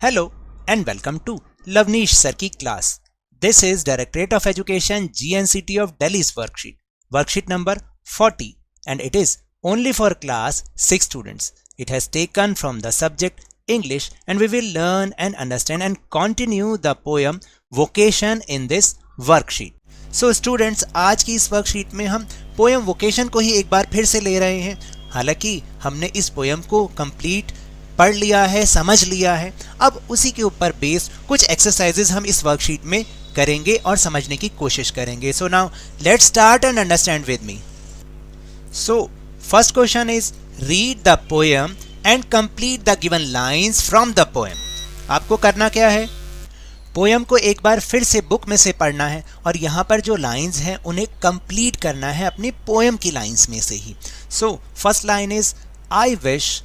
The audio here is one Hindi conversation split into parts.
Hello and welcome to Lavnish Sir ki class. This is Directorate of Education GNCT of Delhi's worksheet number 40, and it is only for class 6 students. It has taken from the subject English, and we will learn and understand and continue the poem Vocation in this worksheet. So students, आज की इस वर्कशीट में हम पोएम वोकेशन को ही एक बार फिर से ले रहे हैं. हालांकि हमने इस पोएम को कंप्लीट पढ़ लिया है, समझ लिया है. अब उसी के ऊपर बेस्ड कुछ एक्सरसाइजेज हम इस वर्कशीट में करेंगे और समझने की कोशिश करेंगे. So now let's start and understand with me. So first question is read the poem and complete the given lines from the poem. आपको करना क्या है, पोएम को एक बार फिर से बुक में से पढ़ना है और यहाँ पर जो लाइंस हैं उन्हें कंप्लीट करना है अपनी पोएम की लाइंस में से ही. So first line is I wish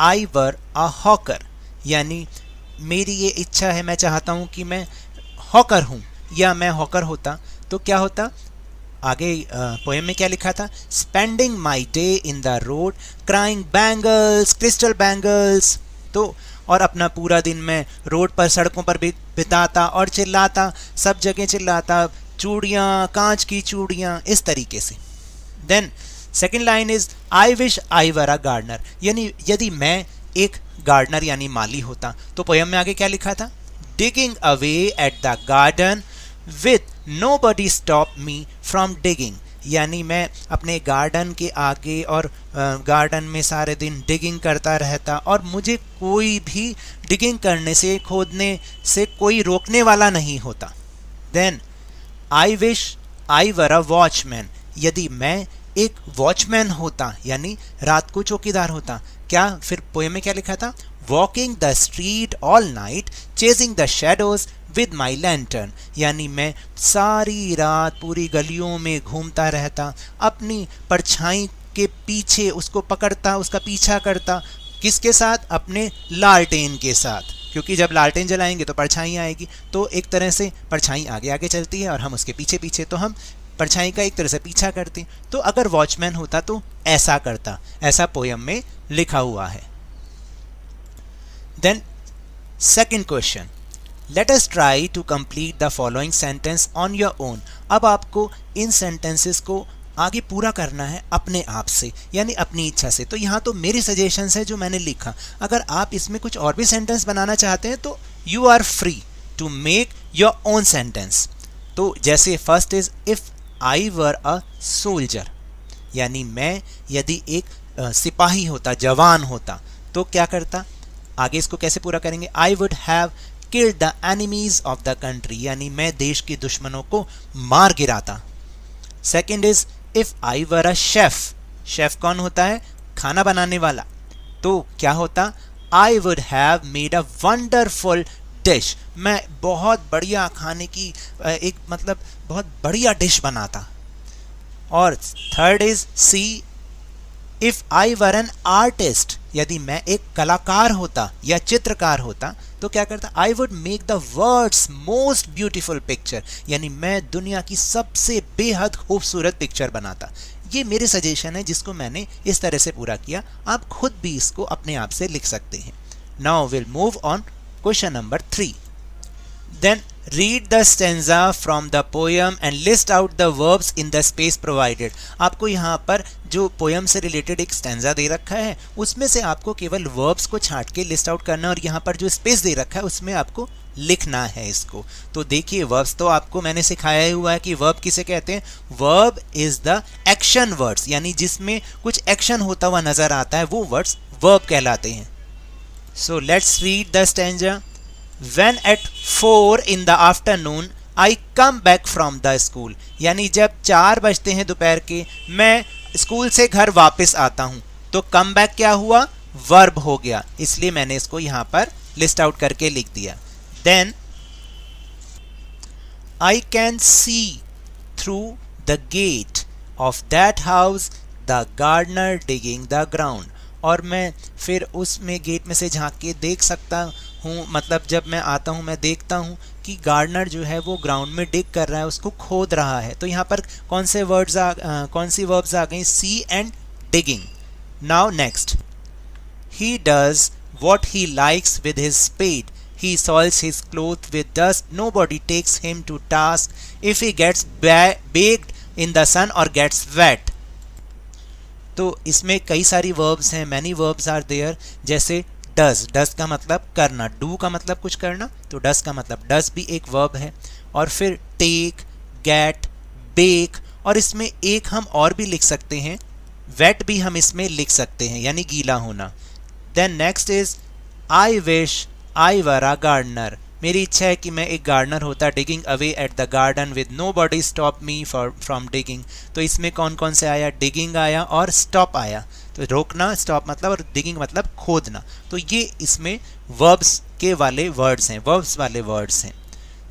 I were a hawker, यानी मेरी ये इच्छा है, मैं चाहता हूँ कि मैं हॉकर हूँ या मैं हॉकर होता तो क्या होता. आगे पोएम में क्या लिखा था, spending my day in the road crying bangles crystal bangles. तो और अपना पूरा दिन मैं रोड पर सड़कों पर बिताता और चिल्लाता, सब जगह चिल्लाता, चूड़ियाँ, कांच की चूड़ियाँ, इस तरीके से. Then second line is I wish I were a gardener, यानी यदि मैं एक गार्डनर यानी माली होता. तो पोएम में आगे क्या लिखा था, digging away at the garden with nobody stop me from digging, यानी मैं अपने गार्डन के आगे और गार्डन में सारे दिन डिगिंग करता रहता और मुझे कोई भी डिगिंग करने से, खोदने से कोई रोकने वाला नहीं होता. Then I wish I were a watchman, यदि मैं एक वॉचमैन होता यानी रात को चौकीदार होता. क्या फिर पोएम में क्या लिखा था, walking the street all night chasing the shadows with my lantern, यानी मैं सारी रात पूरी गलियों में घूमता रहता, अपनी परछाई के पीछे उसको पकड़ता, उसका पीछा करता. किसके साथ, अपने लालटेन के साथ, क्योंकि जब लालटेन जलाएंगे तो परछाई आएगी. तो एक तरह से परछाई आगे आगे चलती है और हम उसके पीछे पीछे, तो हम परछाई का एक तरह से पीछा करते. तो अगर वॉचमैन होता तो ऐसा करता, ऐसा पोएम में लिखा हुआ है. Then second question, let us try to complete the following sentence on your own. अब आपको इन सेंटेंसेस को आगे पूरा करना है अपने आप से, यानी अपनी इच्छा से. तो यहाँ तो मेरी सजेशंस है जो मैंने लिखा. अगर आप इसमें कुछ और भी सेंटेंस बनाना चाहते हैं तो you are free to make your own sentence. तो जैसे first is if I were a soldier, यानी मैं यदि एक सिपाही होता, जवान होता, तो क्या करता. आगे इसको कैसे पूरा करेंगे, I would have killed the enemies of the country, यानी मैं देश के दुश्मनों को मार गिराता. Second is if I were a chef, chef कौन होता है, खाना बनाने वाला. तो क्या होता, I would have made a wonderful dish, मैं बहुत बढ़िया खाने की एक मतलब बहुत बढ़िया डिश बनाता. और third is see if I were an artist, यदि मैं एक कलाकार होता या चित्रकार होता तो क्या करता, I would make the world's most beautiful picture, यानी मैं दुनिया की सबसे बेहद खूबसूरत पिक्चर बनाता. ये मेरे सजेशन है जिसको मैंने इस तरह से पूरा किया. आप खुद भी इसको अपने आप से लिख सकते हैं. Now will move on question number 3. Then read the stanza from the poem and list out the verbs in the space provided. आपको यहाँ पर जो पोएम से रिलेटेड एक स्टैंजा दे रखा है उसमें से आपको केवल वर्ब्स को छांट के लिस्ट आउट करना है और यहाँ पर जो स्पेस दे रखा है उसमें आपको लिखना है इसको. तो देखिए वर्ब्स तो आपको मैंने सिखाया हुआ है कि वर्ब किसे कहते हैं. Verb is the action words, यानी जिसमें कुछ एक्शन होता हुआ नजर आता है वो वर्ड्स वर्ब कहलाते हैं. So let's read the stanza. When at 4 in the afternoon I come back from the school, यानी जब 4 बजते हैं दोपहर के मैं स्कूल से घर वापस आता हूँ. तो कम बैक क्या हुआ, वर्ब हो गया, इसलिए मैंने इसको यहाँ पर लिस्ट आउट करके लिख दिया. Then I can see through the gate of that house the gardener digging the ground, और मैं फिर उसमें गेट में से झांक के देख सकता हूँ, मतलब जब मैं आता हूँ मैं देखता हूँ कि गार्डनर जो है वो ग्राउंड में डिग कर रहा है, उसको खोद रहा है. तो यहाँ पर कौन सी वर्ब्स आ गई, see and digging. Now next, he does what he likes with his spade, he soils his cloth with dust, nobody takes him to task if he gets baked in the sun or gets wet. तो इसमें कई सारी वर्ब्स हैं, मैनी वर्ब्स आर देयर, जैसे डज, डज का मतलब करना, डू का मतलब कुछ करना, तो डज का मतलब डज भी एक वर्ब है। और फिर टेक, गेट, बेक, और इसमें एक हम और भी लिख सकते हैं, वेट भी हम इसमें लिख सकते हैं, यानी गीला होना। Then next is I wish I were a gardener, मेरी इच्छा है कि मैं एक गार्डनर होता, digging away at the garden with nobody stop me from digging. तो इसमें कौन कौन से आया, डिगिंग आया और स्टॉप आया, तो रोकना, स्टॉप मतलब, और डिगिंग मतलब खोदना। तो ये इसमें वर्ब्स के वाले वर्ड्स हैं, वर्ब्स वाले वर्ड्स हैं।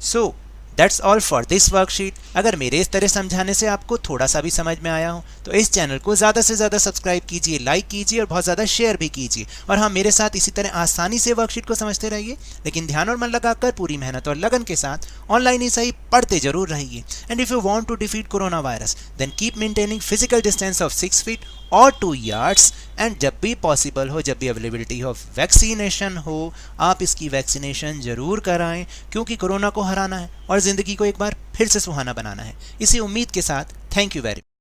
So that's all for this worksheet. अगर मेरे इस तरह समझाने से आपको थोड़ा सा भी समझ में आया हो तो इस चैनल को ज़्यादा से ज़्यादा सब्सक्राइब कीजिए, लाइक कीजिए और बहुत ज़्यादा शेयर भी कीजिए। और हाँ, मेरे साथ इसी तरह आसानी से वर्कशीट को समझते रहिए, लेकिन ध्यान और मन लगाकर पूरी मेहनत और लगन के साथ ऑनलाइन ही सही पढ़ते जरूर रहिए। And if you want to defeat corona virus then keep maintaining physical distance of 6 feet और 2 yards। एंड जब भी पॉसिबल हो, जब भी अवेलेबिलिटी ऑफ वैक्सीनेशन हो, आप इसकी वैक्सीनेशन जरूर कराएं, क्योंकि कोरोना को हराना है और ज़िंदगी को एक बार फिर से सुहाना बनाना है। इसी उम्मीद के साथ थैंक यू वेरी मच।